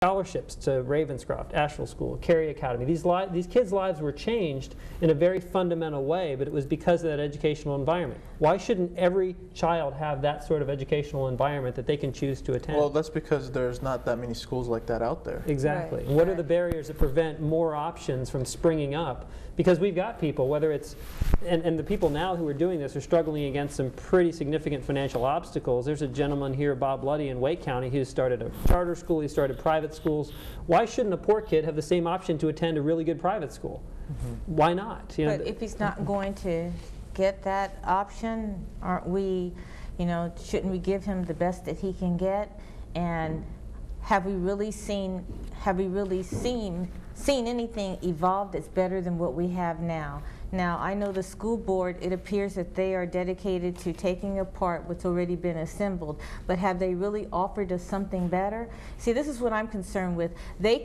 scholarships to Ravenscroft, Asheville School, Cary Academy. These kids' lives were changed in a very fundamental way, but it was because of that educational environment. Why shouldn't every child have that sort of educational environment that they can choose to attend? Well, that's because there's not that many schools like that out there. Exactly. Right. And what are the barriers that prevent more options from springing up? Because we've got people, whether it's, and the people now who are doing this are struggling against some pretty significant financial obstacles. There's a gentleman here, Bob Luddy, in Wake County, who started a charter school, he started private schools. Why shouldn't a poor kid have the same option to attend a really good private school? Why not? You know, but if he's not going to get that option, aren't we, shouldn't we give him the best that he can get? And have we really seen anything evolve that's better than what we have now? Now, I know the school board, it appears that they are dedicated to taking apart what's already been assembled, but have they really offered us something better? See, this is what I'm concerned with. They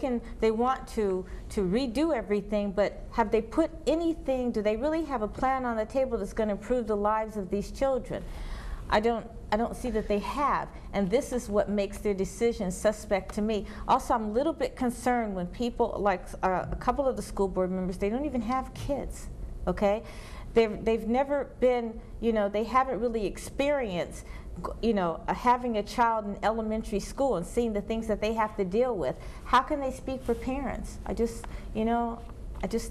want to redo everything, but have they put anything, do they really have a plan on the table that's going to improve the lives of these children? I don't see that they have, and this is what makes their decision suspect to me. Also, I'm a little bit concerned when people, like a couple of the school board members, they don't even have kids, okay? They've never been, they haven't really experienced, having a child in elementary school and seeing the things that they have to deal with. How can they speak for parents? I just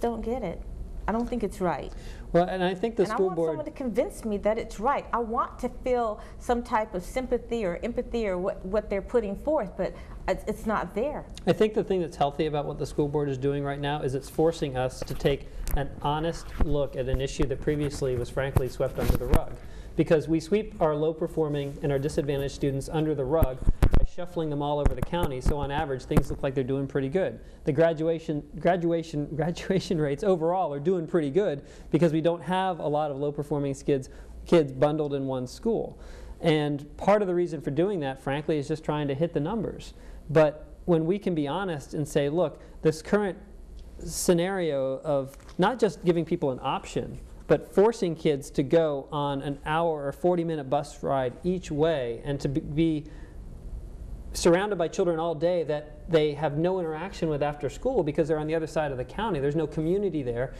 don't get it. I don't think it's right. Well, and I think the school board... I want someone to convince me that it's right. I want to feel some type of sympathy or empathy or what they're putting forth, but it's not there. I think the thing that's healthy about what the school board is doing right now is it's forcing us to take an honest look at an issue that previously was frankly swept under the rug. Because we sweep our low-performing and our disadvantaged students under the rug by shuffling them all over the county, so on average things look like they're doing pretty good. The graduation rates overall are doing pretty good because we don't have a lot of low-performing kids bundled in one school. And part of the reason for doing that, frankly, is just trying to hit the numbers. But when we can be honest and say, look, this current scenario of not just giving people an option, but forcing kids to go on an hour or 40-minute bus ride each way and to be surrounded by children all day that they have no interaction with after school because they're on the other side of the county. There's no community there.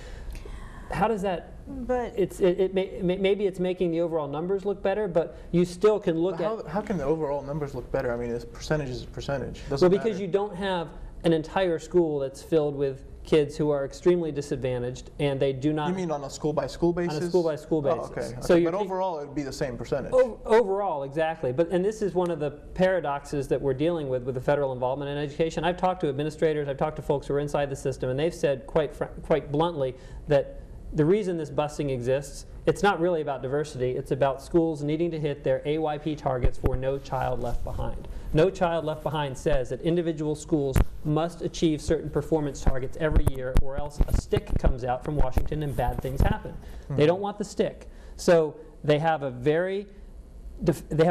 How does that, but maybe it's making the overall numbers look better, but you still can look at... How can the overall numbers look better? I mean, percentage is a percentage. Well, because you don't have an entire school that's filled with kids who are extremely disadvantaged and they do not... You mean on a school-by-school basis? On a school-by-school basis. Oh, okay. So but overall, it would be the same percentage. Overall, exactly. And this is one of the paradoxes that we're dealing with the federal involvement in education. I've talked to administrators, I've talked to folks who are inside the system, and they've said quite bluntly that the reason this busing exists, it's not really about diversity, it's about schools needing to hit their AYP targets for No Child Left Behind. No Child Left Behind says that individual schools must achieve certain performance targets every year or else a stick comes out from Washington and bad things happen. They don't want the stick. So they have a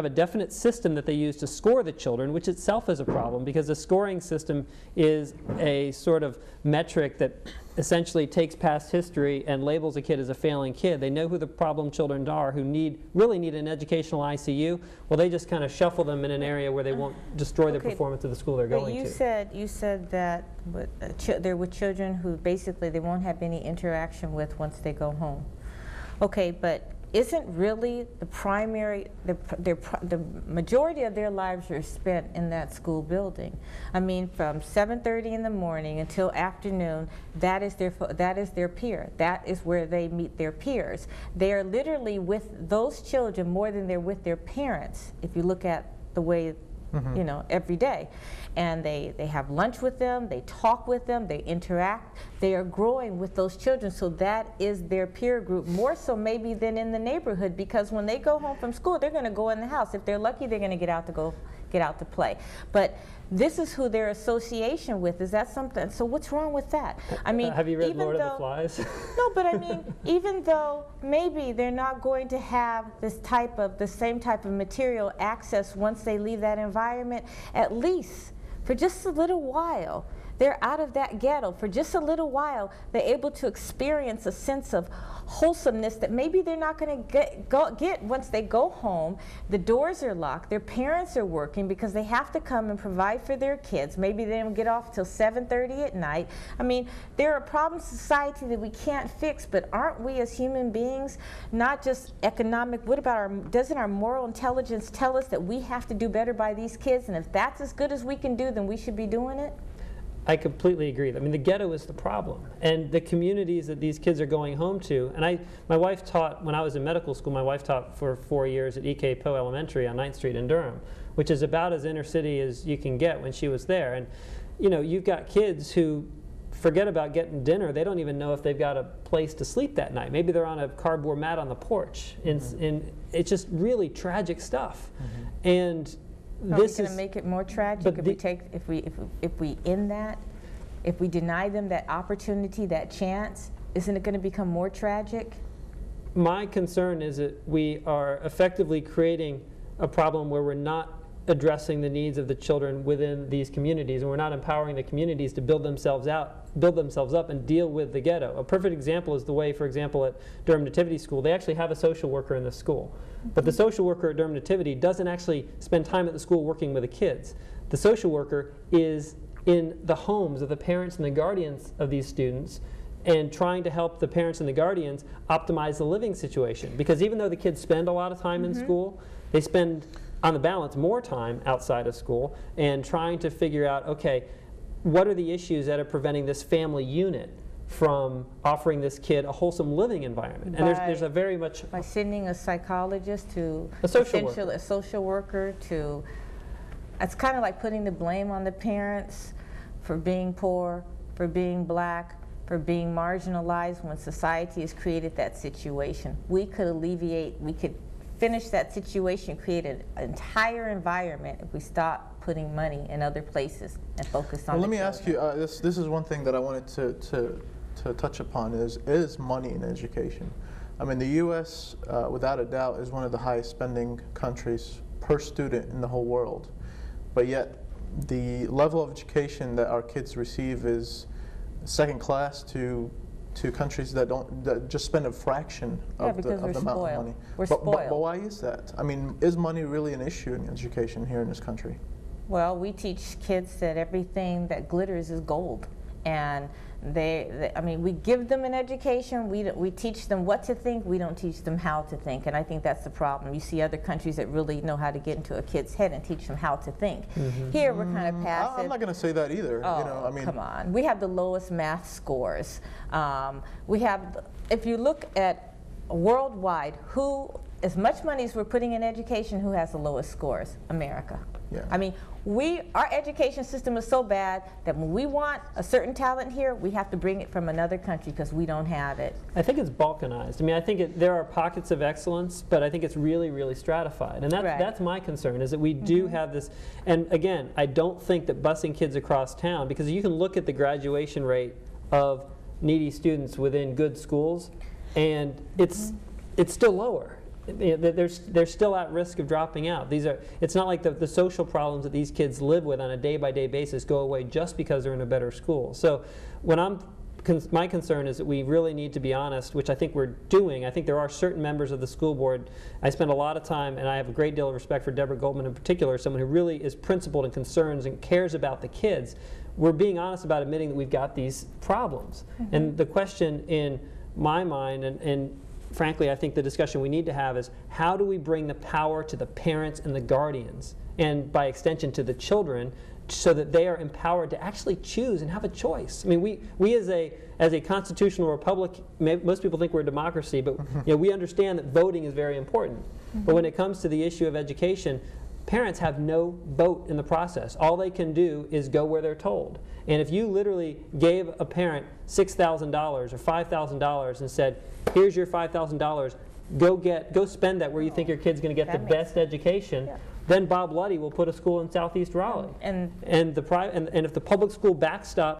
definite system that they use to score the children, which itself is a problem because the scoring system is a sort of metric that essentially takes past history and labels a kid as a failing kid. They know who the problem children are who really need an educational ICU. Well, they just kind of shuffle them in an area where they won't destroy the performance of the school they're going to. You said that there were children who basically they won't have any interaction with once they go home. Okay, but isn't really the primary, the majority of their lives are spent in that school building. I mean, from 7:30 in the morning until afternoon, that is their peer. That is where they meet their peers. They are literally with those children more than they're with their parents, if you look at the way, every day. And they have lunch with them, they talk with them, they interact. They are growing with those children, so that is their peer group, more so maybe than in the neighborhood, because when they go home from school, they're going to go in the house. If they're lucky, they're going to get out to play. But this is who their association with. Is that something? So what's wrong with that? I mean, have you read Lord of the Flies? No, but I mean, even though maybe they're not going to have the same type of material access once they leave that environment, at least for just a little while, they're out of that ghetto for just a little while. They're able to experience a sense of wholesomeness that maybe they're not going to get once they go home. The doors are locked. Their parents are working because they have to come and provide for their kids. Maybe they don't get off till 7:30 at night. I mean, there are problems in society that we can't fix, but aren't we as human beings, not just economic, what about doesn't our moral intelligence tell us that we have to do better by these kids, and if that's as good as we can do, then we should be doing it? I completely agree. I mean, the ghetto is the problem, and the communities that these kids are going home to. And my wife taught, when I was in medical school, my wife taught for 4 years at E.K. Poe Elementary on 9th Street in Durham, which is about as inner city as you can get when she was there. And you know, you've got kids who forget about getting dinner. They don't even know if they've got a place to sleep that night. Maybe they're on a cardboard mat on the porch. And it's just really tragic stuff. And Are we going to make it more tragic if we end that? If we deny them that opportunity, that chance, isn't it going to become more tragic? My concern is that we are effectively creating a problem where we're not addressing the needs of the children within these communities, and we're not empowering the communities to build themselves up and deal with the ghetto. A perfect example is the way, for example, at Durham Nativity School, they actually have a social worker in the school. But the social worker at Durham Nativity doesn't actually spend time at the school working with the kids. The social worker is in the homes of the parents and the guardians of these students and trying to help the parents and the guardians optimize the living situation. Because even though the kids spend a lot of time in school, they spend, on the balance, more time outside of school and trying to figure out, okay, what are the issues that are preventing this family unit from offering this kid a wholesome living environment? And there's a very much... By sending a psychologist to... A social worker. A social worker to... It's kind of like putting the blame on the parents for being poor, for being black, for being marginalized when society has created that situation. We could finish that situation, create an entire environment if we stop putting money in other places and focus on Well, the let me children. ask you, this is one thing that I wanted to touch upon is money in education. I mean, the U.S., without a doubt, is one of the highest spending countries per student in the whole world. But yet, the level of education that our kids receive is second class to countries that just spend a fraction of the amount of money. We're spoiled. But why is that? I mean, is money really an issue in education here in this country? Well, we teach kids that everything that glitters is gold, and I mean, we give them an education. We teach them what to think. We don't teach them how to think, and I think that's the problem. You see other countries that really know how to get into a kid's head and teach them how to think. Here, we're kind of passive. I'm not going to say that either. Oh, you know, I mean, come on. We have the lowest math scores. We have, if you look at worldwide, as much money as we're putting in education, who has the lowest scores? America. Yeah. I mean, our education system is so bad that when we want a certain talent here, we have to bring it from another country because we don't have it. I think it's balkanized. I mean, I think there are pockets of excellence, but I think it's really, really stratified. And that's my concern, is that we do have this. And again, I don't think that busing kids across town, because you can look at the graduation rate of needy students within good schools, and it's still lower. They're still at risk of dropping out. It's not like the social problems that these kids live with on a day-by-day basis go away just because they're in a better school. So my concern is that we really need to be honest, which I think we're doing. I think there are certain members of the school board. I spend a lot of time, and I have a great deal of respect for Deborah Goldman in particular, someone who really is principled and concerns and cares about the kids. We're being honest about admitting that we've got these problems. And the question in my mind, and frankly, I think the discussion we need to have is, how do we bring the power to the parents and the guardians, and by extension to the children, so that they are empowered to actually choose and have a choice? I mean, we as a constitutional republic, most people think we're a democracy, but you know, we understand that voting is very important. But when it comes to the issue of education, parents have no vote in the process. All they can do is go where they're told. And if you literally gave a parent $6,000 or $5,000 and said, here's your $5,000, go spend that where you think your kid's going to get the best education, then Bob Luddy will put a school in Southeast Raleigh. And if the public school backstop